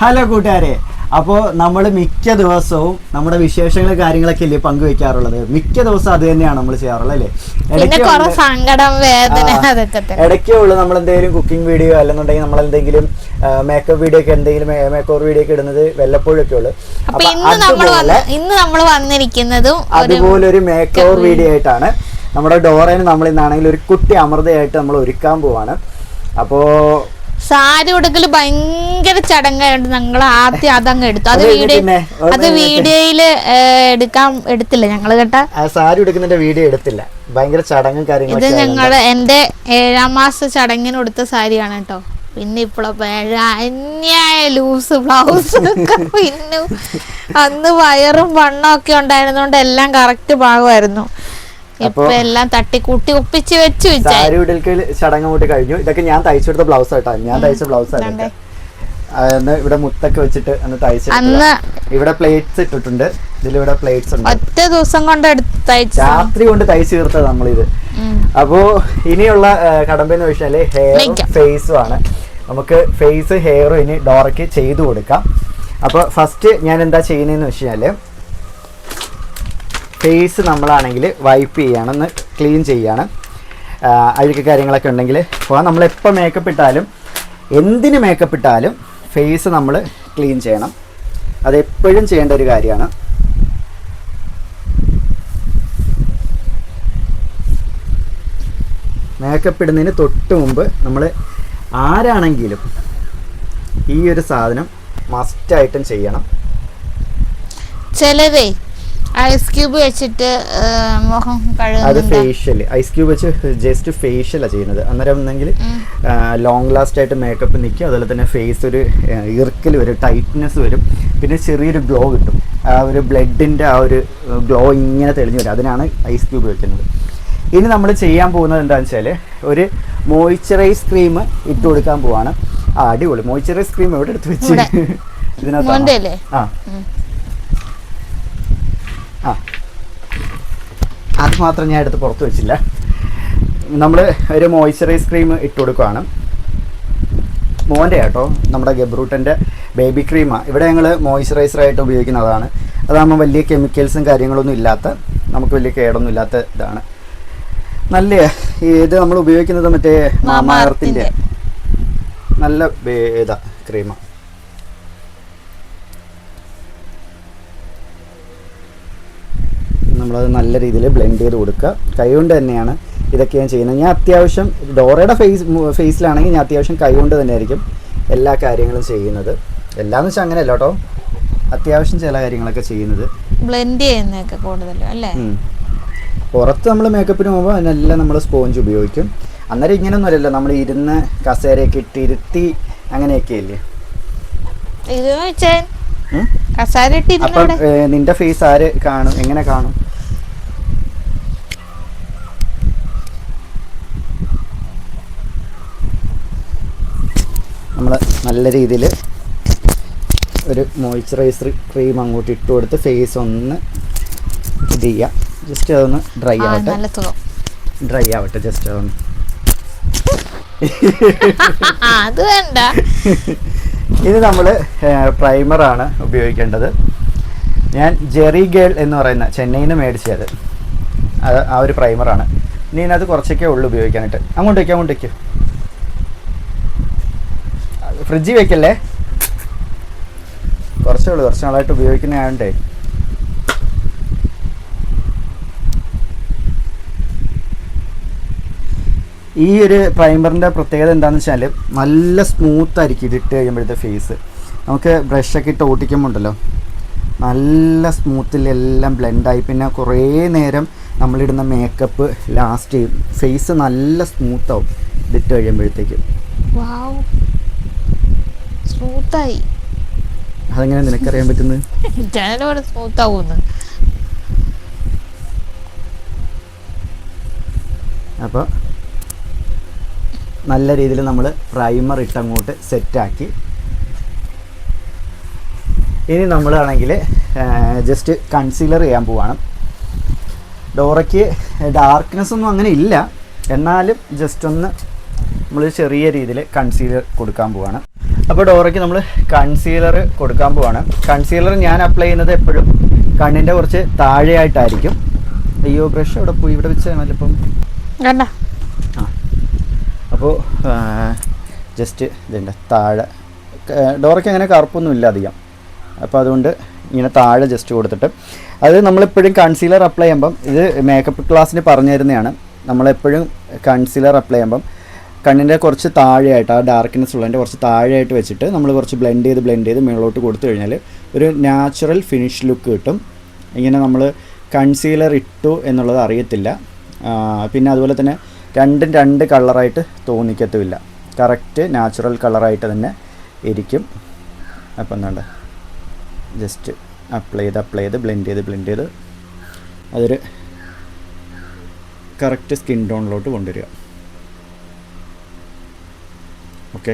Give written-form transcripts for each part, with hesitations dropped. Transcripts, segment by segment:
Hello കൂട്ടുകാരെ, അപ്പോൾ നമ്മൾ മിക്ക ദിവസവും നമ്മുടെ വിശേഷങ്ങളും കാര്യങ്ങളൊക്കെ അല്ലേ പങ്കുവെക്കാറുള്ളത്. മിക്ക ദിവസം അത് തന്നെയാണ് നമ്മൾ ചെയ്യാറുള്ളത് അല്ലേ. ഇടയ്ക്കേ ഉള്ളൂ നമ്മൾ എന്തെങ്കിലും കുക്കിംഗ് വീഡിയോ അല്ലെന്നുണ്ടെങ്കിൽ നമ്മൾ എന്തെങ്കിലും മേക്കപ്പ് വീഡിയോ ഒക്കെ എന്തെങ്കിലും മേക്ക് ഓവർ വീഡിയോ ഒക്കെ ഇടുന്നത് വല്ലപ്പോഴൊക്കെ ഉള്ളൂ. ഇന്ന് നമ്മൾ വന്നിരിക്കുന്നതും അതുപോലെ ഒരു മേക്ക് ഓവർ വീഡിയോ ആയിട്ടാണ്. നമ്മുടെ ഡോറേനെ നമ്മൾ ഇന്നാണെങ്കിൽ ഒരു കുട്ടി അമൃതയായിട്ട് നമ്മൾ ഒരുക്കാൻ പോവാണ്. അപ്പോൾ സാരി ഉടുക്കല് ഭയങ്കര ചടങ്ങായോണ്ട് ഞങ്ങൾ ആദ്യം അതങ്ങ് എടുത്തു. അത് വീഡിയോയില് എടുത്തില്ല ഞങ്ങള് കേട്ടാ. സാരി ഉടുക്കുന്നതിന്റെ വീഡിയോ എടുത്തില്ല, ഭയങ്കര ചടങ്ങും കാര്യങ്ങളും. ഇത് ഞങ്ങള് എന്റെ 7ാം മാസ ചടങ്ങിന് കൊടുത്ത സാരിയാണ് കേട്ടോ. പിന്നെ അന്യായ ലൂസ് ബ്ലൗസ് പിന്നെ അന്ന് വയറും വണ്ണവും ഒക്കെ ഉണ്ടായിരുന്നോണ്ട് എല്ലാം കറക്റ്റ് ഭാഗമായിരുന്നു. ഇപ്പൊ എല്ലാം തട്ടിക്കൂട്ടി ഒപ്പിച്ച് വെച്ചു. സാരി ഉടുക്കൽ ചടങ്ങ് കൂട്ടി കഴിഞ്ഞു. ഇതൊക്കെ ഞാൻ തയ്ച്ചെടുത്ത ബ്ലൗസ് ആയിട്ടാ, ഞാൻ തയ്ച്ച ബ്ലൗസ് ആണ്. ഇവിടെ മുത്തൊക്കെ വെച്ചിട്ട് അന്ന് തയ്ച്ചിട്ട് ഇവിടെ പ്ലേറ്റ്സ് ഇട്ടിട്ടുണ്ട്. ഇതിലിവിടെ പ്ലേറ്റ്സ് ഉണ്ട്. ഒറ്റ ദിവസം കൊണ്ട് രാത്രി കൊണ്ട് തയ്ച്ചു തീർത്തത് നമ്മളിത്. അപ്പോ ഇനിയുള്ള കടമ്പെന്ന് വെച്ചാല് ഹെയറും ഫേസും ആണ്. നമുക്ക് ഫേസ് ഹെയറും ഇനി ഡോറയ്ക്ക് ചെയ്തു കൊടുക്കാം. അപ്പോൾ ഫസ്റ്റ് ഞാൻ എന്താ ചെയ്യുന്നതെന്ന് വെച്ചാല് ഫേസ് നമ്മളാണെങ്കിൽ വൈപ്പ് ചെയ്യണം, ഒന്ന് ക്ലീൻ ചെയ്യണം. അഴുക്ക് കാര്യങ്ങളൊക്കെ ഉണ്ടെങ്കിൽ അപ്പോൾ നമ്മളെപ്പോൾ മേക്കപ്പ് ഇട്ടാലും എന്തിന് മേക്കപ്പ് ഇട്ടാലും ഫേസ് നമ്മൾ ക്ലീൻ ചെയ്യണം. അതെപ്പോഴും ചെയ്യേണ്ട ഒരു കാര്യമാണ്. മേക്കപ്പ് ഇടുന്നതിന് തൊട്ട് മുമ്പ് നമ്മൾ ആരാണെങ്കിലും ഈ ഒരു സാധനം മസ്റ്റായിട്ടും ചെയ്യണം. ചിലരേ ഐസ് ക്യൂബ് വെച്ചിട്ട് മുഖം കഴുകുന്നുണ്ട്. അത് ഫേഷ്യൽ ഐസ് ക്യൂബ് വെച്ച് ജസ്റ്റ് ഫേഷ്യലാണ് ചെയ്യുന്നത്. അന്നേരം എന്നെങ്കിൽ ലോങ് ലാസ്റ്റ് ആയിട്ട് മേക്കപ്പ് നിൽക്കും. അതുപോലെ തന്നെ ഫേസ് ഒരു ഇറുക്കൽ വരും, ടൈറ്റ്നെസ് വരും, പിന്നെ ചെറിയൊരു ഗ്ലോ കിട്ടും. ആ ഒരു ബ്ലഡിൻ്റെ ആ ഒരു ഗ്ലോ ഇങ്ങനെ തെളിഞ്ഞു വരും. അതിനാണ് ഐസ് ക്യൂബ് വെക്കുന്നത്. ഇനി നമ്മൾ ചെയ്യാൻ പോകുന്നത് എന്താണെന്ന് വെച്ചാൽ ഒരു മോയ്സ്ചറൈസ് ക്രീം ഇട്ട് കൊടുക്കാൻ പോവാണ്. അടിപൊളി മോയ്സ്ചറൈസ് ക്രീം എവിടെ എടുത്ത് വെച്ച് ഇതിനകത്ത് അത് മാത്രം ഞാൻ എടുത്ത് പുറത്ത് വെച്ചില്ല. നമ്മൾ ഒരു മോയ്സ്ചറൈസ് ക്രീം ഇട്ട് കൊടുക്കുകയാണ്. മോൻ്റെ കേട്ടോ, നമ്മുടെ ഗബ്രൂട്ടൻ്റെ ബേബി ക്രീമാണ്. ഇവിടെ ഞങ്ങൾ മോയ്സ്ചറൈസറായിട്ട് ഉപയോഗിക്കുന്നതാണ്. അതാകുമ്പോൾ വലിയ കെമിക്കൽസും കാര്യങ്ങളൊന്നും ഇല്ലാത്ത, നമുക്ക് വലിയ കേടൊന്നും ഇല്ലാത്ത ഇതാണ്. നല്ല ഇത് നമ്മൾ ഉപയോഗിക്കുന്നത് മറ്റേ മാമാ എർത്തിൻ്റെ നല്ല ഇതാ ക്രീമാണ്. നമ്മളത് നല്ല രീതിയിൽ ബ്ലെൻഡ് ചെയ്ത് കൊടുക്കുക. കൈകൊണ്ട് തന്നെയാണ് ഇതൊക്കെ ഞാൻ ചെയ്യുന്നത്. ഞാൻ അത്യാവശ്യം ഡോറയുടെ ഫേസിലാണെങ്കിൽ ഞാൻ അത്യാവശ്യം കൈകൊണ്ട് തന്നെയായിരിക്കും എല്ലാ കാര്യങ്ങളും ചെയ്യുന്നത്. എല്ലാന്ന് വെച്ചാൽ അങ്ങനെയല്ല കേട്ടോ, അത്യാവശ്യം ചില കാര്യങ്ങളൊക്കെ ചെയ്യുന്നത് ബ്ലെൻഡ് ചെയ്യുന്നതൊക്കെ കൂടുതലും അല്ലേ. പുറത്ത് നമ്മൾ മേക്കപ്പിന് പോകുമ്പോൾ അതിനെല്ലാം നമ്മൾ സ്പോഞ്ച് ഉപയോഗിക്കും. അന്നേരം ഇങ്ങനെയൊന്നും അല്ലല്ലോ, നമ്മൾ ഇരുന്ന് കസേരയൊക്കെ ഇട്ടിരുത്തി അങ്ങനെയൊക്കെ അല്ലേ. അപ്പം നിന്റെ ഫേസ് ആര് കാണും, എങ്ങനെ കാണും? നമ്മൾ നല്ല രീതിയിൽ ഒരു മോയ്സ്ചറൈസർ ക്രീം അങ്ങോട്ട് ഇട്ട് കൊടുത്ത് ഫേസ് ഒന്ന് ഇത് ചെയ്യാം. ജസ്റ്റ് അതൊന്ന് ഡ്രൈ ആവട്ടെ ജസ്റ്റ് അതൊന്ന്. അത് വേണ്ട. ഇത് നമ്മൾ പ്രൈമറാണ് ഉപയോഗിക്കേണ്ടത്. ഞാൻ ജെറി ഗേൾ എന്ന് പറയുന്ന ചെന്നൈയിൽ നിന്ന് മേടിച്ചത് അത് ആ ഒരു പ്രൈമറാണ്. ഇനി ഇതിനകത്ത് കുറച്ചൊക്കെ ഉള്ളു ഉപയോഗിക്കാനായിട്ട്. അങ്ങോട്ട് വയ്ക്കും ഫ്രിഡ്ജിൽ വയ്ക്കല്ലേ, കുറച്ചേ ഉള്ളൂ, കുറച്ച് നാളായിട്ട് ഉപയോഗിക്കുന്നതായോണ്ടേ. ഈ ഒരു പ്രൈമറിൻ്റെ പ്രത്യേകത എന്താണെന്ന് വെച്ചാൽ നല്ല സ്മൂത്തായിരിക്കും ഇതിട്ട് കഴിയുമ്പോഴത്തെ ഫേസ്. നമുക്ക് ബ്രഷൊക്കെ ഇട്ട് ഓട്ടിക്കുമ്പോണ്ടല്ലോ നല്ല സ്മൂത്തിൽ എല്ലാം ബ്ലെൻഡായി. പിന്നെ കുറേ നേരം നമ്മളിടുന്ന മേക്കപ്പ് ലാസ്റ്റ് ചെയ്യും. ഫേസ് നല്ല സ്മൂത്താവും ഇതിട്ട് കഴിയുമ്പോഴത്തേക്ക്. അതെങ്ങനെ നിനക്കറിയാൻ പറ്റുന്നത്? അപ്പോൾ നല്ല രീതിയിൽ നമ്മൾ പ്രൈമർ ഇട്ടങ്ങോട്ട് സെറ്റാക്കി. ഇനി നമ്മളാണെങ്കിൽ ജസ്റ്റ് കൺസീലർ ചെയ്യാൻ പോവാണ്. ഡോറയ്ക്ക് ഡാർക്ക്നെസ് ഒന്നും അങ്ങനെ ഇല്ല, എന്നാലും ജസ്റ്റ് ഒന്ന് നമ്മൾ ചെറിയ രീതിയിൽ കൺസീലർ കൊടുക്കാൻ പോവാണ്. അപ്പോൾ ഡോറയ്ക്ക് നമ്മൾ കൺസീലർ കൊടുക്കാൻ പോവാണ്. കൺസീലർ ഞാൻ അപ്ലൈ ചെയ്യുന്നത് എപ്പോഴും കണ്ണിൻ്റെ കുറച്ച് താഴെയായിട്ടായിരിക്കും. അയ്യോ ബ്രഷ് അവിടെ പോയി, ഇവിടെ വെച്ചാൽ മതിപ്പം. ആ അപ്പോൾ ജസ്റ്റ് ഇതുണ്ട് താഴെ. ഡോറയ്ക്ക് അങ്ങനെ കറുപ്പൊന്നും ഇല്ല അധികം, അപ്പോൾ അതുകൊണ്ട് ഇങ്ങനെ താഴെ ജസ്റ്റ് കൊടുത്തിട്ട്, അത് നമ്മളെപ്പോഴും കൺസീലർ അപ്ലൈ ചെയ്യുമ്പം, ഇത് മേക്കപ്പ് ക്ലാസ്സിന് പറഞ്ഞു തരുന്നതാണ്, നമ്മളെപ്പോഴും കൺസീലർ അപ്ലൈ ചെയ്യുമ്പം കണ്ണിൻ്റെ കുറച്ച് താഴെയായിട്ട്, ആ ഡാർക്ക്നെസ് ഉള്ളതിൻ്റെ കുറച്ച് താഴെയായിട്ട് വെച്ചിട്ട് നമ്മൾ കുറച്ച് ബ്ലെൻഡ് ചെയ്ത് മേളോട്ട് കൊടുത്തു കഴിഞ്ഞാൽ ഒരു നാച്ചുറൽ ഫിനിഷ് ലുക്ക് കിട്ടും. ഇങ്ങനെ നമ്മൾ കൺസീലർ ഇട്ടു എന്നുള്ളത് അറിയത്തില്ല. പിന്നെ അതുപോലെ തന്നെ രണ്ടും രണ്ട് കളറായിട്ട് തോന്നിക്കത്തുമില്ല, കറക്റ്റ് നാച്ചുറൽ കളറായിട്ട് തന്നെ ഇരിക്കും. അപ്പം എന്താണ്ട് ജസ്റ്റ് അപ്ലൈ ചെയ്ത് ബ്ലെൻഡ് ചെയ്ത് അതൊരു കറക്റ്റ് സ്കിൻ ടോണിലോട്ട് കൊണ്ടുവരിക. ഓക്കെ,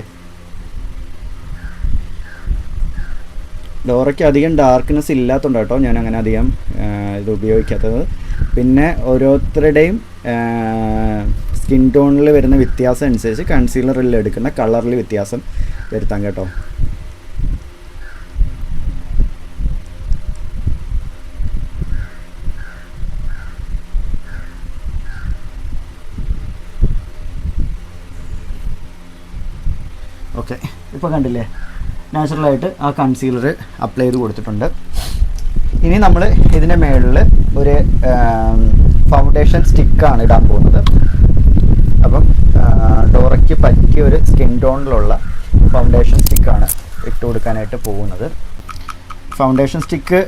ഡോറയ്ക്ക് അധികം ഡാർക്ക്നെസ് ഇല്ലാത്തതുകൊണ്ട് കേട്ടോ ഞാൻ അങ്ങനെ അധികം ഇത് ഉപയോഗിക്കാത്തത്. പിന്നെ ഓരോരുത്തരുടെയും സ്കിൻ ടോണിൽ വരുന്ന വ്യത്യാസം അനുസരിച്ച് കൺസീലറിൽ എടുക്കുന്ന കളറിൽ വ്യത്യാസം വരുത്താം കേട്ടോ. ഓക്കെ, ഇപ്പോൾ കണ്ടില്ലേ നാച്ചുറലായിട്ട് ആ കൺസീലർ അപ്ലൈ ചെയ്ത് കൊടുത്തിട്ടുണ്ട്. ഇനി നമ്മൾ ഇതിൻ്റെ മുകളിൽ ഒരു ഫൗണ്ടേഷൻ സ്റ്റിക്കാണ് ഇടാൻ പോകുന്നത്. അപ്പം ഡോറയ്ക്ക് പറ്റിയ ഒരു സ്കിൻ ടോണിലുള്ള ഫൗണ്ടേഷൻ സ്റ്റിക്കാണ് ഇട്ട് കൊടുക്കാനായിട്ട് പോകുന്നത്. ഫൗണ്ടേഷൻ സ്റ്റിക്ക്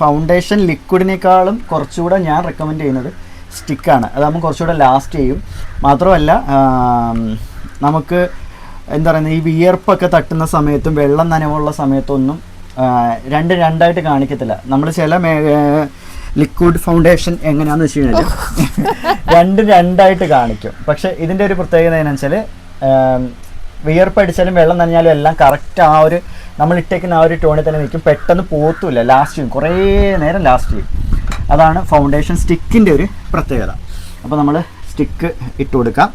ഫൗണ്ടേഷൻ ലിക്വിഡിനേക്കാളും കുറച്ചുകൂടെ ഞാൻ റെക്കമെൻഡ് ചെയ്യുന്നത് സ്റ്റിക്കാണ്. അതാകുമ്പോൾ കുറച്ചുകൂടെ ലാസ്റ്റ് ചെയ്യും. മാത്രമല്ല നമുക്ക് എന്താ പറയുന്നത്, ഈ വിയർപ്പൊക്കെ തട്ടുന്ന സമയത്തും വെള്ളം നനവുള്ള സമയത്തൊന്നും രണ്ടായിട്ട് കാണിക്കത്തില്ല. നമ്മൾ ചില ലിക്വിഡ് ഫൗണ്ടേഷൻ എങ്ങനെയാണെന്ന് വെച്ച് കഴിഞ്ഞാൽ രണ്ടായിട്ട് കാണിക്കും. പക്ഷേ ഇതിൻ്റെ ഒരു പ്രത്യേകത എന്ന് വെച്ചാൽ വിയർപ്പടിച്ചാലും വെള്ളം നനഞ്ഞാലും എല്ലാം കറക്റ്റ് ആ ഒരു നമ്മൾ ഇട്ടേക്കുന്ന ആ ഒരു ടോണിൽ തന്നെ നിൽക്കും, പെട്ടെന്ന് പോത്തുമില്ല, ലാസ്റ്റ് ചെയ്യും, കുറേ നേരം ലാസ്റ്റ് ചെയ്യും. അതാണ് ഫൗണ്ടേഷൻ സ്റ്റിക്കിൻ്റെ ഒരു പ്രത്യേകത. അപ്പോൾ നമ്മൾ സ്റ്റിക്ക് ഇട്ട് കൊടുക്കാം.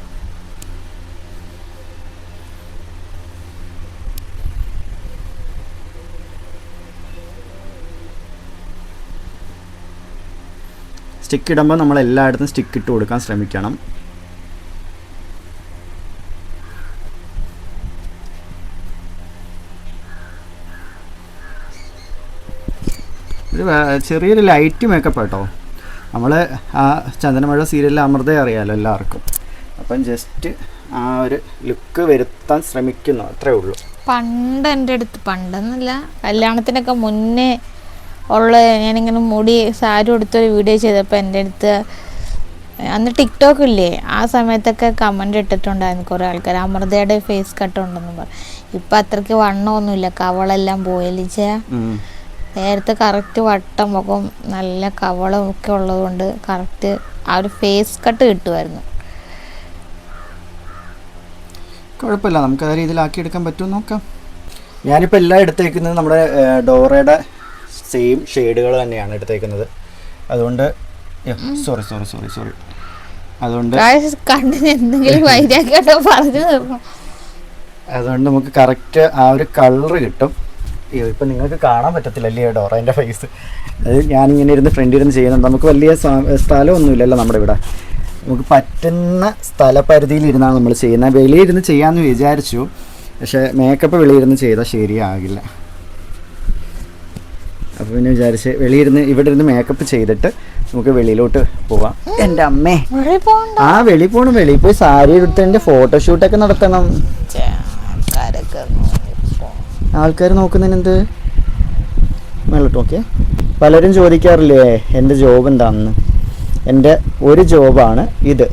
സ്റ്റിക്ക് ഇടുമ്പോൾ നമ്മൾ എല്ലായിടത്തും സ്റ്റിക്ക് ഇട്ട് കൊടുക്കാൻ ശ്രമിക്കണം. ഇത് ചെറിയൊരു ലൈറ്റ് മേക്കപ്പ് കേട്ടോ. നമ്മൾ ആ ചന്ദനമഴ സീരിയലിൽ അമൃതയെ അറിയാമല്ലോ എല്ലാവർക്കും. അപ്പം ജസ്റ്റ് ആ ഒരു ലുക്ക് വരുത്താൻ ശ്രമിക്കുന്നു, അത്രേ ഉള്ളൂ. പണ്ട് എൻ്റെ അടുത്ത്, പണ്ടെന്നല്ല കല്യാണത്തിനൊക്കെ മുന്നേ ഉള്ള, ഞാനിങ്ങനെ മുടി സാരി കൊടുത്തൊരു വീഡിയോ ചെയ്തപ്പോൾ എൻ്റെ അടുത്ത്, അന്ന് ടിക്ടോക്ക് ഇല്ലേ, ആ സമയത്തൊക്കെ കമൻ്റ് ഇട്ടിട്ടുണ്ടായിരുന്നു കുറേ ആൾക്കാർ, അമൃതയുടെ ഫേസ് കട്ട് ഉണ്ടെന്ന് പറഞ്ഞു. ഇപ്പം അത്രയ്ക്ക് വണ്ണമൊന്നുമില്ല, കവളെല്ലാം പോയലിച്ച. നേരത്തെ കറക്റ്റ് വട്ടം മുഖം നല്ല കവളം ഒക്കെ ഉള്ളതുകൊണ്ട് കറക്റ്റ് ആ ഒരു ഫേസ് കട്ട് കിട്ടുമായിരുന്നു. കുഴപ്പമില്ല, നമുക്ക് ആ രീതിയിലാക്കി എടുക്കാൻ പറ്റുമെന്ന് നോക്കാം. ഞാനിപ്പോൾ എല്ലാം എടുത്തേക്കുന്നത് നമ്മുടെ ഡോറയുടെ സെയിം ഷെയ്ഡുകൾ തന്നെയാണ് എടുത്തേക്കുന്നത്. അതുകൊണ്ട് സോറി അതുകൊണ്ട് അതുകൊണ്ട് നമുക്ക് കറക്റ്റ് ആ ഒരു കളറ് കിട്ടും. ഇപ്പം നിങ്ങൾക്ക് കാണാൻ പറ്റത്തില്ലല്ലേ ഡോറേൻ്റെ ഫേസ്. അത് ഞാനിങ്ങനെ ഇരുന്ന് ഫ്രണ്ടിൽ ഇരുന്ന് ചെയ്യുന്നുണ്ട്. നമുക്ക് വലിയ സ്ഥലമൊന്നുമില്ലല്ലോ നമ്മുടെ ഇവിടെ, നമുക്ക് പറ്റുന്ന സ്ഥലപരിധിയിലിരുന്നാണ് നമ്മൾ ചെയ്യുന്നത്. വെളിയിരുന്ന് ചെയ്യാമെന്ന് വിചാരിച്ചു, പക്ഷേ മേക്കപ്പ് വെളിയിരുന്ന് ചെയ്താൽ ശരിയാകില്ല. അപ്പോൾ പിന്നെ വിചാരിച്ച് ഇവിടെ ഇരുന്ന് മേക്കപ്പ് ചെയ്തിട്ട് നമുക്ക് വെളിയിലോട്ട് പോവാം. എൻ്റെ അമ്മേ, ആ വെളി പോകണം, വെളിയിൽ പോയി സാരി എടുത്തതിൻ്റെ ഫോട്ടോഷൂട്ടൊക്കെ നടത്തണം. ആൾക്കാർ നോക്കുന്നതിനെന്ത് മേളോട്ട് നോക്കിയേ. പലരും ചോദിക്കാറില്ലേ എൻ്റെ ജോബ് എന്താണെന്ന്. എൻ്റെ ഒരു ജോബാണ് ഇത്.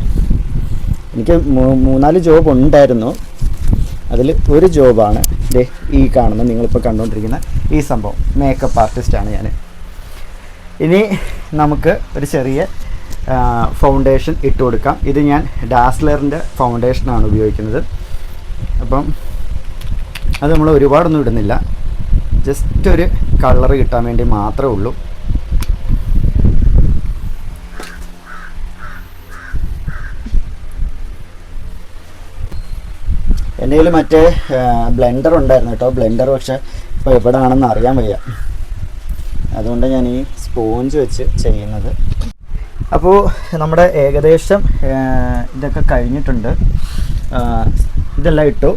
എനിക്ക് 3-4 ജോബ് ഉണ്ടായിരുന്നു, അതിൽ ഒരു ജോബാണ് ഈ കാണുന്ന നിങ്ങളിപ്പോൾ കണ്ടുകൊണ്ടിരിക്കുന്ന ഈ സംഭവം. മേക്കപ്പ് ആർട്ടിസ്റ്റാണ് ഞാൻ. ഇനി നമുക്ക് ഒരു ചെറിയ ഫൗണ്ടേഷൻ ഇട്ട് കൊടുക്കാം. ഇത് ഞാൻ ഡാസ്ലറിൻ്റെ ഫൗണ്ടേഷനാണ് ഉപയോഗിക്കുന്നത്. അപ്പം അത് നമ്മൾ ഒരുപാടൊന്നും ഇടുന്നില്ല, ജസ്റ്റ് ഒരു കളറ് കിട്ടാൻ വേണ്ടി മാത്രമേ ഉള്ളൂ. എൻ്റെ കയ്യിൽ മറ്റേ ബ്ലെൻഡർ ഉണ്ടായിരുന്നു കേട്ടോ. ബ്ലെൻഡർ പക്ഷെ ഇപ്പോൾ എവിടെ ആണെന്ന് അറിയാൻ വയ്യ. അതുകൊണ്ട് ഞാൻ ഈ സ്പോഞ്ച് വെച്ച് ചെയ്യുന്നത്. അപ്പോൾ നമ്മുടെ ഏകദേശം ഇതൊക്കെ കഴിഞ്ഞിട്ടുണ്ട്. ഇതെല്ലാം ഇട്ടു.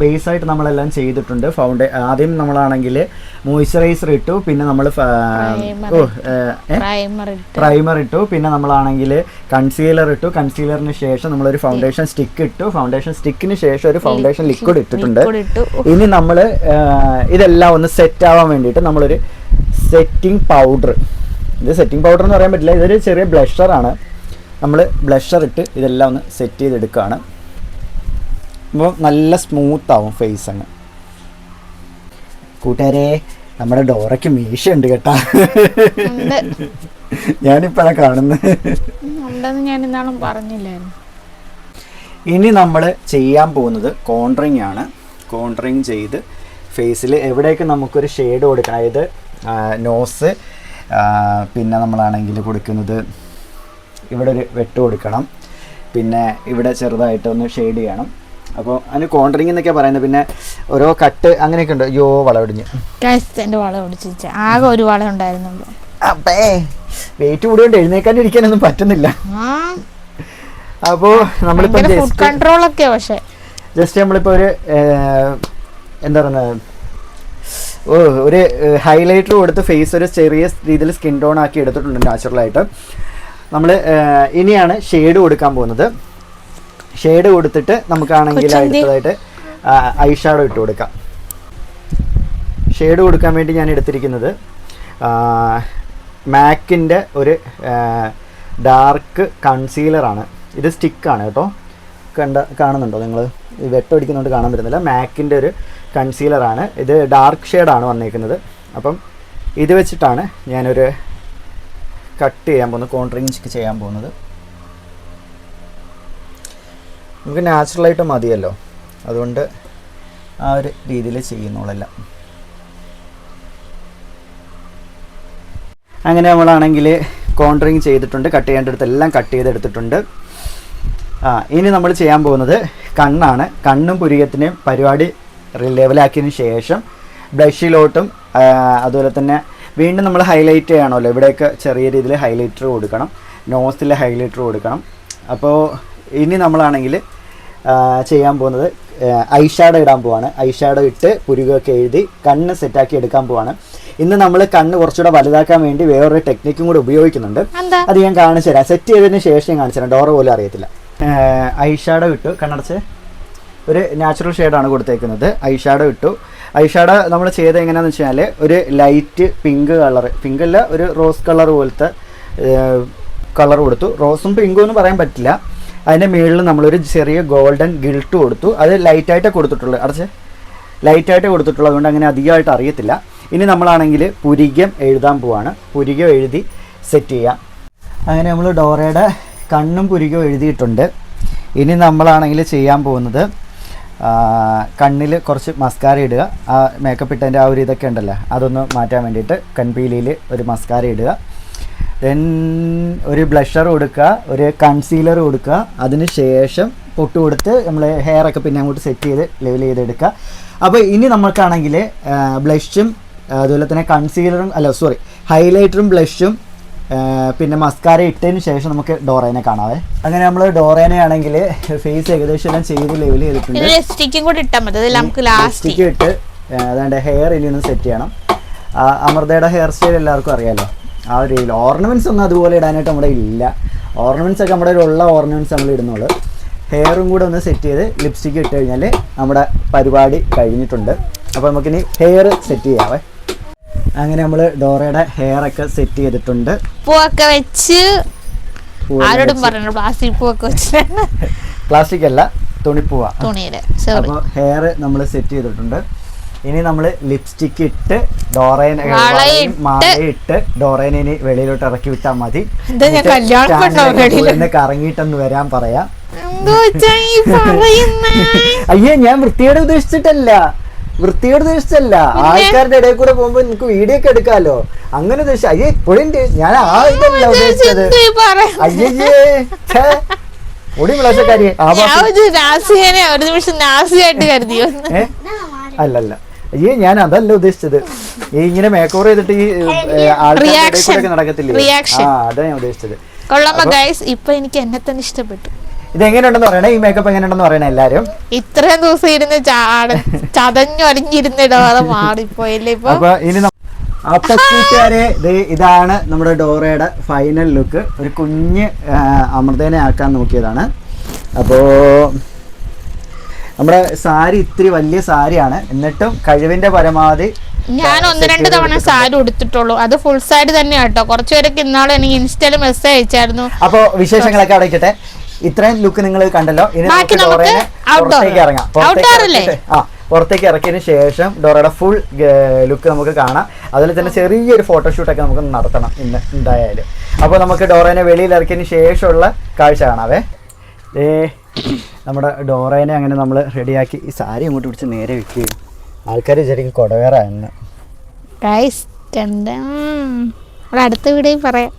ബേസായിട്ട് നമ്മളെല്ലാം ചെയ്തിട്ടുണ്ട്. ആദ്യം നമ്മളാണെങ്കിൽ മോയ്സ്ചറൈസർ ഇട്ടു, പിന്നെ നമ്മൾ പ്രൈമർ ഇട്ടു, പിന്നെ നമ്മളാണെങ്കിൽ കൺസീലർ ഇട്ടു. കൺസീലറിന് ശേഷം നമ്മളൊരു ഫൗണ്ടേഷൻ സ്റ്റിക്ക് ഇട്ടു. ഫൗണ്ടേഷൻ സ്റ്റിക്കിന് ശേഷം ഒരു ഫൗണ്ടേഷൻ ലിക്വിഡ് ഇട്ടിട്ടുണ്ട്. ഇനി നമ്മൾ ഇതെല്ലാം ഒന്ന് സെറ്റ് ആവാൻ വേണ്ടിയിട്ട് നമ്മളൊരു സെറ്റിംഗ് പൗഡർ, ഇത് സെറ്റിംഗ് പൗഡർ എന്ന് പറയാൻ പറ്റില്ല, ഇതൊരു ചെറിയ ബ്ലഷറാണ്. നമ്മൾ ബ്ലഷർ ഇട്ട് ഇതെല്ലാം ഒന്ന് സെറ്റ് ചെയ്തെടുക്കുകയാണ്. അപ്പോൾ നല്ല സ്മൂത്ത് ആവും ഫേസ് അങ്ങ്. കൂട്ടുകാരെ, നമ്മുടെ ഡോറയ്ക്ക് മീശയുണ്ട് കേട്ടാ. ഞാനിപ്പോഴാണ് കാണുന്നത്. ഇനി നമ്മൾ ചെയ്യാൻ പോകുന്നത് കോൺട്രിങ് ആണ്. കോൺട്രിങ് ചെയ്ത് ഫേസിൽ എവിടെയൊക്കെ നമുക്കൊരു ഷെയ്ഡ് കൊടുക്കണം, അതായത് നോസ്, പിന്നെ നമ്മളാണെങ്കിൽ കൊടുക്കുന്നത് ഇവിടെ ഒരു വെട്ട് കൊടുക്കണം, പിന്നെ ഇവിടെ ചെറുതായിട്ട് ഒന്ന് ഷെയ്ഡ് ചെയ്യണം. അപ്പോൾ അതിന് കോൺട്രിങ് എന്നൊക്കെയാണ് പറയുന്നത്. പിന്നെ ഓരോ കട്ട് അങ്ങനെയൊക്കെ ഉണ്ട്. അയ്യോ, വള ഒടിഞ്ഞു. എൻ്റെ വള ഒടിച്ച് ആകെ ഒരു വള ഉണ്ടായിരുന്നുള്ളൂ. അപ്പേ വെയിറ്റ് കൂടിയോണ്ട് എഴുന്നേക്കാൻ ഇരിക്കാനൊന്നും പറ്റുന്നില്ല. അപ്പോൾ നമ്മളിപ്പോൾ ജസ്റ്റ് നമ്മളിപ്പോൾ ഒരു എന്താ പറയുന്നത്, ഒരു ഹൈലൈറ്റർ കൊടുത്ത് ഫേസ് ഒരു ചെറിയ രീതിയിൽ സ്കിൻ ടോൺ ആക്കി എടുത്തിട്ടുണ്ട് നാച്ചുറലായിട്ട്. നമ്മൾ ഇനിയാണ് ഷെയ്ഡ് കൊടുക്കാൻ പോകുന്നത്. ഷെയ്ഡ് കൊടുത്തിട്ട് നമുക്കാണെങ്കിൽ അടുത്തതായിട്ട് ഐ ഷാഡോ ഇട്ട് കൊടുക്കാം. ഷെയ്ഡ് കൊടുക്കാൻ വേണ്ടി ഞാൻ എടുത്തിരിക്കുന്നത് മാക്കിൻ്റെ ഒരു ഡാർക്ക് കൺസീലറാണ്. ഇത് സ്റ്റിക്കാണ് കേട്ടോ. കാണുന്നുണ്ടോ നിങ്ങൾ? വെട്ടടിക്കുന്നതുകൊണ്ട് കാണാൻ പറ്റുന്നില്ല. മാക്കിൻ്റെ ഒരു കൺസീലറാണ്. ഇത് ഡാർക്ക് ഷെയ്ഡാണ് വന്നേക്കുന്നത്. അപ്പം ഇത് വെച്ചിട്ടാണ് ഞാനൊരു കട്ട് ചെയ്യാൻ പോകുന്നത്, കോൺട്രിങ് ചെയ്യാൻ പോകുന്നത്. നമുക്ക് നാച്ചുറലായിട്ട് മതിയല്ലോ, അതുകൊണ്ട് ആ ഒരു രീതിയിൽ ചെയ്യുന്നോളെല്ലാം. അങ്ങനെ നമ്മളാണെങ്കിൽ കോൺട്രിങ് ചെയ്തിട്ടുണ്ട്. കട്ട് ചെയ്യേണ്ടടുത്തെല്ലാം കട്ട് ചെയ്തെടുത്തിട്ടുണ്ട്. ഇനി നമ്മൾ ചെയ്യാൻ പോകുന്നത് കണ്ണാണ്. കണ്ണും പുരികത്തിനെയും പരിപാടി ലെവലാക്കിയതിന് ശേഷം ബ്ലഷിലോട്ടും അതുപോലെ തന്നെ വീണ്ടും നമ്മൾ ഹൈലൈറ്റ് ചെയ്യണമല്ലോ. ഇവിടെയൊക്കെ ചെറിയ രീതിയിൽ ഹൈലൈറ്റർ കൊടുക്കണം, നോസിൽ ഹൈലൈറ്റർ കൊടുക്കണം. അപ്പോൾ ഇനി നമ്മളാണെങ്കിൽ ചെയ്യാൻ പോകുന്നത് ഐ ഷാഡോ ഇടാൻ പോവാണ്. ഐ ഷാഡോ ഇട്ട് പുരുകൊക്കെ എഴുതി കണ്ണ് സെറ്റാക്കി എടുക്കാൻ പോവാണ്. ഇന്ന് നമ്മൾ കണ്ണ് കുറച്ചുകൂടെ വലുതാക്കാൻ വേണ്ടി വേറൊരു ടെക്നിക്കും കൂടി ഉപയോഗിക്കുന്നുണ്ട്. അത് ഞാൻ കാണിച്ചു തരാം. സെറ്റ് ചെയ്തതിന് ശേഷം ഞാൻ കാണിച്ചു തരാം. ഡോറ പോലും അറിയത്തില്ല. ഐ ഷാഡോ ഇട്ടു, കണ്ണടച്ച് ഒരു നാച്ചുറൽ ഷെയ്ഡാണ് കൊടുത്തേക്കുന്നത്. ഐ ഷാഡോ ഇട്ടു. ഐ ഷാഡോ നമ്മൾ ചെയ്ത് എങ്ങനെയാണെന്ന് വെച്ചാൽ ഒരു ലൈറ്റ് പിങ്ക് കളർ, പിങ്ക് അല്ല, ഒരു റോസ് കളർ പോലത്തെ കളർ കൊടുത്തു. റോസും പിങ്കും എന്ന് പറയാൻ പറ്റില്ല. അതിൻ്റെ മുകളിൽ നമ്മളൊരു ചെറിയ ഗോൾഡൻ ഗിൽട്ട് കൊടുത്തു. അത് ലൈറ്റായിട്ടേ കൊടുത്തിട്ടുള്ളൂ, അടച്ച് ലൈറ്റായിട്ടേ കൊടുത്തിട്ടുള്ളൂ. അതുകൊണ്ട് അങ്ങനെ അധികമായിട്ട് അറിയത്തില്ല. ഇനി നമ്മളാണെങ്കിൽ പുരികം എഴുതാൻ പോവാണ്. പുരികം എഴുതി സെറ്റ് ചെയ്യാം. അങ്ങനെ നമ്മൾ ഡോറയുടെ കണ്ണും പുരികവും എഴുതിയിട്ടുണ്ട്. ഇനി നമ്മളാണെങ്കിൽ ചെയ്യാൻ പോകുന്നത് കണ്ണിൽ കുറച്ച് മസ്കാര ഇടുക. ആ മേക്കപ്പ് ഇട്ടതിൻ്റെ ആ ഒരു ഇതൊക്കെ ഉണ്ടല്ലോ, അതൊന്ന് മാറ്റാൻ വേണ്ടിയിട്ട് കൺപീലിയിൽ ഒരു മസ്കാര ഇടുക. ദെൻ ഒരു ബ്ലഷർ കൊടുക്കുക, ഒരു കൺസീലർ കൊടുക്കുക. അതിന് ശേഷം പൊട്ട് കൊടുത്ത് നമ്മൾ ഹെയറൊക്കെ പിന്നെ അങ്ങോട്ട് സെറ്റ് ചെയ്ത് ലെവൽ ചെയ്തെടുക്കുക. അപ്പോൾ ഇനി നമുക്കാണെങ്കിൽ ബ്ലഷും അതുപോലെ തന്നെ കൺസീലറും ഹൈലൈറ്ററും ബ്ലഷും പിന്നെ മസ്കാര ഇട്ടതിന് ശേഷം നമുക്ക് ഡോറേനെ കാണാവേ. അങ്ങനെ നമ്മൾ ഡോറേനെ ആണെങ്കിൽ ഫേസ് ഏകദേശം എല്ലാം ചെയ്ത് ലെവൽ ചെയ്തിട്ടുണ്ട്. സ്റ്റിക്ക് ഇട്ട് അതാണ്ട് ഹെയർ ഇനി ഒന്ന് സെറ്റ് ചെയ്യണം. അമൃതയുടെ ഹെയർ സ്റ്റൈൽ എല്ലാവർക്കും അറിയാമല്ലോ. ആ ഒരു രീതിയിൽ ഓർണമെൻറ്റ്സ് ഒന്നും അതുപോലെ ഇടാനായിട്ട് നമ്മുടെ ഇല്ല. ഓർണമെൻറ്റ്സ് ഒക്കെ നമ്മുടെ ഉള്ള ഓർണമെൻറ്റ്സ് നമ്മൾ ഇടുന്നുള്ളൂ. ഹെയറും കൂടെ ഒന്ന് സെറ്റ് ചെയ്ത് ലിപ്സ്റ്റിക്ക് ഇട്ട് കഴിഞ്ഞാൽ നമ്മുടെ പരിപാടി കഴിഞ്ഞിട്ടുണ്ട്. അപ്പോൾ നമുക്കിനി ഹെയർ സെറ്റ് ചെയ്യാവേ. അങ്ങനെ നമ്മൾ ഡോറയുടെ ഹെയർ ഒക്കെ സെറ്റ് ചെയ്തിട്ടുണ്ട്. പൂവൊക്കെ വെച്ച് ആരോടും പറഞ്ഞു പ്ലാസ്റ്റിക് പൂവൊക്കെ വെച്ച്, പ്ലാസ്റ്റിക് അല്ല, തുണിപ്പൂവാ. അപ്പോൾ ഹെയർ നമ്മൾ സെറ്റ് ചെയ്തിട്ടുണ്ട്. ഇനി നമ്മൾ ലിപ്സ്റ്റിക്ക് ഇട്ട് ഡോറേനെ മാലയിട്ട് ഡോറേനെ ഇനി വെളിയിലോട്ട് ഇറക്കി വിട്ടാൽ മതി. കറങ്ങിയിട്ടൊന്ന് വരാൻ പറയാം. അയ്യേ, ഞാൻ വൃത്തിയോടെ ഉദ്ദേശിച്ചിട്ടല്ല. ആൾക്കാരുടെ ഇടയിൽ കൂടെ പോകുമ്പോ നിനക്ക് വീഡിയോ ഒക്കെ എടുക്കാലോ, അങ്ങനെ ഉദ്ദേശിച്ച. അയ്യേ, ഇപ്പോഴും ഞാൻ ആ ഇതല്ല ഉദ്ദേശിച്ചത്. അയ്യേ, ഓടി വിളാശക്കാരി ഞാൻ ഒരു നാസിയെ ഒരു നിമിഷം നാസിയായിട്ട് കരുതിയോ? അല്ലല്ല ഈ ഞാൻ അതല്ല ഉദ്ദേശിച്ചത്. ഈ ഇങ്ങനെ മേക്ക് ഓവർ ചെയ്തിട്ട് ഈ ആൾക്കാരുടെ നടക്കത്തില്ലേ, അതാ ഞാൻ ഉദ്ദേശിച്ചത്. കൊള്ളാമ ഗൈസ്, ഇപ്പൊ എനിക്ക് എന്നെ തന്നെ ഇഷ്ടപ്പെട്ടു. ഇത് എങ്ങനെയുണ്ടെന്ന് പറയണേ, ഈ മേക്കപ്പ് എങ്ങനെയുണ്ടെന്ന് പറയണേ എല്ലാരും. ഇത്രയും ദിവസം ഇരുന്ന് ചതഞ്ഞൊരഞ്ഞിരുന്നിടാതെ മാറിപ്പോയില്ലേ ഇപ്പൊ. അപ്പൊ ഇനി അപ്പൊ കൂട്ടുകാരെ, ഇതാണ് നമ്മുടെ ഡോറയുടെ ഫൈനൽ ലുക്ക്. ഒരു കുഞ്ഞ് അമൃതേനെ ആക്കാൻ നോക്കിയതാണ്. അപ്പോ നമ്മുടെ സാരി ഇത്തിരി വലിയ സാരിയാണ്, എന്നിട്ടും കഴിവിന്റെ പരമാവധി ഞാൻ 1-2 തവണ സാരി ഉടുത്തിട്ടുള്ളൂ. അത് ഫുൾ സാരി തന്നെ കേട്ടോ. കുറച്ചുപേരൊക്കെ ഇന്നാളും എനിക്ക് ഇൻസ്റ്റയില് മെസ്സേജ് അയച്ചായിരുന്നു. അപ്പൊ വിശേഷങ്ങളൊക്കെ അടയ്ക്കട്ടെ. ഇത്രയും ലുക്ക് നിങ്ങൾ കണ്ടല്ലോ. ഇനി നമുക്ക് ഡോറയെ പുറത്തേക്ക് ഇറങ്ങാം. പുറത്തേക്ക് ഇറക്കിയതിന് ശേഷം ഡോറയുടെ ഫുൾ ലുക്ക് നമുക്ക് കാണാം. അതിൽ തന്നെ ചെറിയൊരു ഫോട്ടോഷൂട്ടൊക്കെ നമുക്ക് നടത്തണം ഇന്ന് എന്തായാലും. അപ്പോൾ നമുക്ക് ഡോറേനെ വെളിയിൽ ഇറക്കിയതിന് ശേഷമുള്ള കാഴ്ച കാണാവേ. നമ്മുടെ ഡോറേനെ അങ്ങനെ നമ്മൾ റെഡിയാക്കി ഈ സാരി അങ്ങോട്ട് പിടിച്ച് നേരെ വെക്കുകയും ആൾക്കാർ വിചാരിക്കും കൊടവേറായെന്ന്. അടുത്ത വീഡിയോ പറയാം.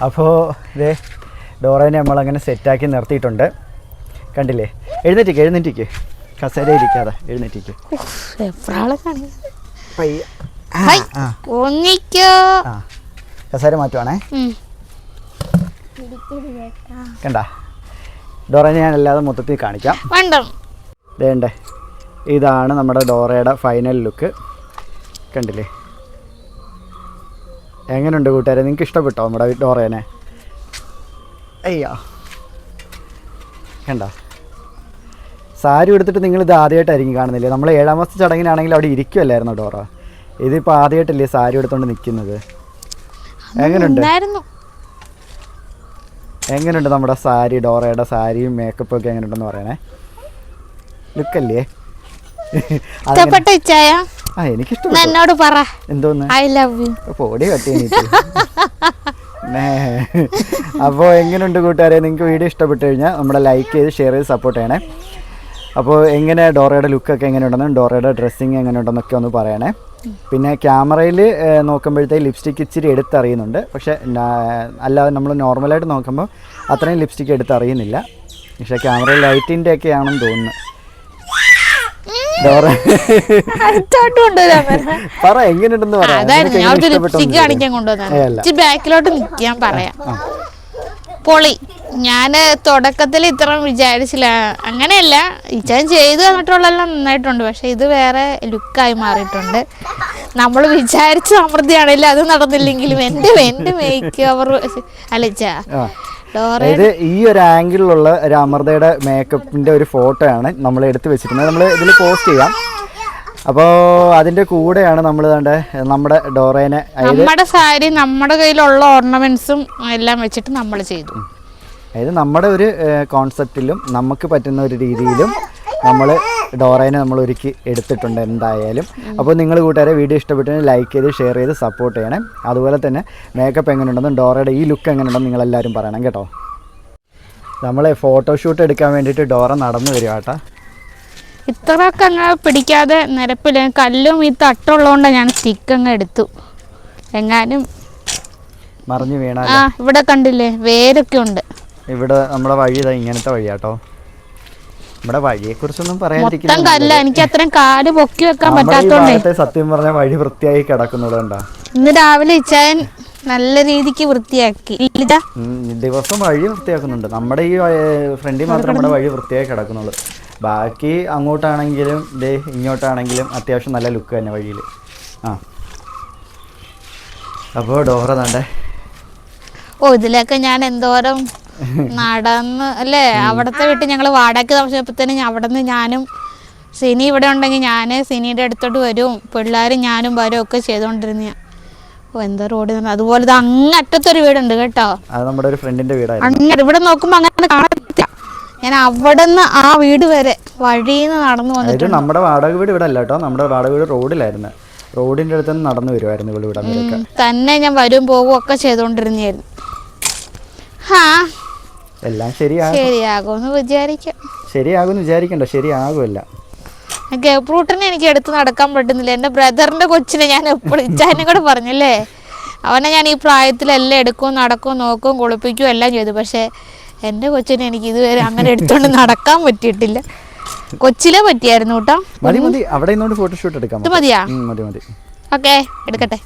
അപ്പോൾ ഡോറേനെ നമ്മളങ്ങനെ സെറ്റാക്കി നിർത്തിയിട്ടുണ്ട്. കണ്ടില്ലേ? എഴുന്നേറ്റിക്ക് കസേര ഇരിക്കാതെ എഴുന്നേറ്റിക്ക്. കസേര മാറ്റുവാണേ. കണ്ട ഡോറേനെ ഞാൻ അല്ലാതെ മൊത്തത്തിൽ കാണിക്കാം. വേണ്ടേ, ഇതാണ് നമ്മുടെ ഡോറയുടെ ഫൈനൽ ലുക്ക്. കണ്ടില്ലേ? എങ്ങനെയുണ്ട് കൂട്ടുകാരെ? നിങ്ങൾക്ക് ഇഷ്ടപ്പെട്ടോ നമ്മുടെ ഡോറേനെ? അയ്യോ കണ്ട, സാരി എടുത്തിട്ട് നിങ്ങളിത് ആദ്യമായിട്ടായിരിക്കും കാണുന്നില്ലേ? നമ്മൾ 7ാം മാസത്തെ ചടങ്ങിനാണെങ്കിൽ അവിടെ ഇരിക്കുമല്ലായിരുന്നു ഡോറ. ഇതിപ്പോൾ ആദ്യമായിട്ടല്ലേ സാരി എടുത്തുകൊണ്ട് നിൽക്കുന്നത്. എങ്ങനെയുണ്ട് നമ്മുടെ സാരി, ഡോറയുടെ സാരിയും മേക്കപ്പും ഒക്കെ എങ്ങനെയുണ്ടെന്ന് പറയണേ. ലുക്കല്ലേ? എനിക്കിഷ്ടപ്പെട്ടു. എന്നോട് പറ എന്തോന്ന് ഐ ലവ് യു. പൊടി കട്ടി. അപ്പോൾ എങ്ങനെയുണ്ട് കൂട്ടുകാരെ? നിങ്ങൾക്ക് വീഡിയോ ഇഷ്ടപ്പെട്ട് കഴിഞ്ഞാൽ നമ്മുടെ ലൈക്ക് ചെയ്ത് ഷെയർ ചെയ്ത് സപ്പോർട്ട് ചെയ്യണേ. അപ്പോൾ എങ്ങനെ ഡോറയുടെ ലുക്കൊക്കെ എങ്ങനെയുണ്ടെന്നും ഡോറയുടെ ഡ്രസ്സിങ് എങ്ങനെയുണ്ടെന്നൊക്കെ ഒന്ന് പറയണേ. പിന്നെ ക്യാമറയിൽ നോക്കുമ്പോഴത്തേക്ക് ലിപ്സ്റ്റിക്ക് ഇച്ചിരി എടുത്തറിയുന്നുണ്ട്. പക്ഷേ അല്ലാതെ നമ്മൾ നോർമലായിട്ട് നോക്കുമ്പോൾ അത്രയും ലിപ്സ്റ്റിക്ക് എടുത്തറിയുന്നില്ല. പക്ഷേ ക്യാമറയിൽ ലൈറ്റിൻ്റെ ഒക്കെ ആണെന്ന് തോന്നുന്നു. പറ എങ്ങനെയുണ്ടെന്ന് ബാക്കിലോട്ട് നിൽക്കാൻ പറയാം. പൊളി. ഞാന് തുടക്കത്തിൽ ഇത്ര വിചാരിച്ചില്ല. അങ്ങനെയല്ല, ഇച്ചാൻ ചെയ്തു തന്നിട്ടുള്ളതെല്ലാം നന്നായിട്ടുണ്ട്. പക്ഷെ ഇത് വേറെ ലുക്കായി മാറിയിട്ടുണ്ട്. നമ്മൾ വിചാരിച്ച സമൃദ്ധിയാണെങ്കിലും അത് നടന്നില്ലെങ്കിലും എന്റെ മേക്ക് ഓവർ അലച്ചാ ഇത് ഈ ഒരു ആംഗിളിലുള്ള ഒരു അമൃതയുടെ മേക്കപ്പിന്റെ ഒരു ഫോട്ടോ ആണ് നമ്മൾ എടുത്ത് വെച്ചിരുന്നത്. നമ്മൾ ഇതിൽ പോസ്റ്റ് ചെയ്യാം. അപ്പോൾ അതിന്റെ കൂടെയാണ് നമ്മൾ നമ്മുടെ ഡോറേനെ, നമ്മുടെ സാരി, നമ്മുടെ കയ്യിലുള്ള ഓർണമെന്റ്സും എല്ലാം വെച്ചിട്ട് നമ്മൾ ചെയ്തു. അതായത് നമ്മുടെ ഒരു കോൺസെപ്റ്റിലും നമുക്ക് പറ്റുന്ന ഒരു രീതിയിലും നമ്മൾ ഡോറേനെ നമ്മൾ ഒരുക്കി എടുത്തിട്ടുണ്ട് എന്തായാലും. അപ്പോൾ നിങ്ങൾ കൂട്ടുകാരെ വീഡിയോ ഇഷ്ടപ്പെട്ടെങ്കിൽ ലൈക്ക് ചെയ്ത് ഷെയർ ചെയ്ത് സപ്പോർട്ട് ചെയ്യണം. അതുപോലെ തന്നെ മേക്കപ്പ് എങ്ങനെയുണ്ടെന്നും ഡോറയുടെ ഈ ലുക്ക് എങ്ങനെയുണ്ടെന്ന് നിങ്ങളെല്ലാവരും പറയണം കേട്ടോ. നമ്മളെ ഫോട്ടോഷൂട്ട് എടുക്കാൻ വേണ്ടിയിട്ട് ഡോറ നടന്നു വരിക കേട്ടോ. ഇത്രയൊക്കെ അങ്ങ് പിടിക്കാതെ നിരപ്പിൽ കല്ലും ഈ തട്ടുള്ളതുകൊണ്ടാണ് ഞാൻ സ്റ്റിക്ക് അങ്ങ് എടുത്തു. എങ്ങാനും മറിഞ്ഞു വീണ. ഇവിടെ കണ്ടില്ലേ വേരൊക്കെ ഉണ്ട്. ഇവിടെ നമ്മുടെ വഴി ഇങ്ങനത്തെ വഴിയാട്ടോ. നമ്മുടെ വഴിയെ കുറിച്ചൊന്നും പറയാതിരിക്കില്ല. എനിക്ക് അത്രയും കാല് പൊക്കി വെക്കാൻ പറ്റാത്തോണ്ടേ സത്യം പറഞ്ഞ വഴി വൃത്തിയായി കിടക്കുന്നത് കണ്ടാ. ഇന്ന് രാവിലെ ഇച്ചായൻ നല്ല രീതിക്ക് വൃത്തിയാക്കി. ദിവസം വഴി വൃത്തിയാക്കുന്നുണ്ട്. നമ്മുടെ ഈ ഫ്രണ്ടിൽ മാത്രം നമ്മുടെ വഴി വൃത്തിയായി കിടക്കുന്നുള്ളൂ. ബാക്കി അങ്ങോട്ടാണെങ്കിലും ഇങ്ങോട്ടാണെങ്കിലും അത്യാവശ്യം നല്ല ലുക്ക് തന്നെ വഴിയിൽ. അപ്പോൾ ഡോറ തണ്ടേ. ഇതിലൊക്കെ ഞാൻ എന്തോരം നടന്ന് അല്ലേ. അവിടത്തെ വീട്ടിൽ ഞങ്ങൾ വാടകയ്ക്ക് താമസിച്ചപ്പോഴത്തേനും അവിടെ നിന്ന് ഞാനും സിനി ഇവിടെ ഉണ്ടെങ്കിൽ ഞാൻ സിനിയുടെ അടുത്തോട്ട് വരും, പിള്ളേരും ഞാനും വരും ഒക്കെ ചെയ്തോണ്ടിരുന്ന. എന്താ റോഡ്. അതുപോലെ അങ്ങറ്റത്തൊരു വീടുണ്ട് കേട്ടോ. അത് നമ്മുടെ ഒരു ഫ്രണ്ടിന്റെ വീടാണ്. അങ്ങനെ ഇവിടെ നോക്കുമ്പോ അങ്ങനെ കാണത്തില്ല. ഞാൻ അവിടെ നിന്ന് ആ വീട് വരെ വഴിന്ന് നടന്നു വന്നിട്ട്. നമ്മുടെ വാടക വീട് ഇവിടെ അല്ല കേട്ടോ. നമ്മുടെ വാടക വീട് റോഡിലായിരുന്നു. റോഡിന്റെ അടുത്ത് നിന്ന് നടന്നു വരുമായിരുന്നു ഇവിടെ വീട് തന്നെ. ഞാൻ വരും പോകും ഒക്കെ ചെയ്തോണ്ടിരുന്നായിരുന്നു. എല്ലാം ശരിയാകുമെന്ന് വിചാരിക്കാം. ശരിയാകുമെന്ന് വിചാരിക്കണ്ട, ശരിയാകുമല്ല. ഗേപ്രൂട്ടിനെ എനിക്ക് എടുത്ത് നടക്കാൻ പറ്റുന്നില്ല. എൻ്റെ ബ്രദറിന്റെ കൊച്ചിനെ ഞാൻ എപ്പോഴും ഇച്ചാനും കൂടെ പറഞ്ഞല്ലേ, അവനെ ഞാൻ ഈ പ്രായത്തിലെല്ലാം എടുക്കും, നടക്കും, നോക്കും, കുളിപ്പിക്കും എല്ലാം ചെയ്തു. പക്ഷേ എൻ്റെ കൊച്ചിനെ എനിക്ക് ഇതുവരെ അങ്ങനെ എടുത്തോണ്ട് നടക്കാൻ പറ്റിയിട്ടില്ല. കൊച്ചിലെ പറ്റിയായിരുന്നു കേട്ടോ. മതി അവിടെ നിന്നോണ്ട് ഫോട്ടോഷൂട്ട് എടുക്കാം. ഇത് മതിയാ? മതി. ഓക്കെ, എടുക്കട്ടെ.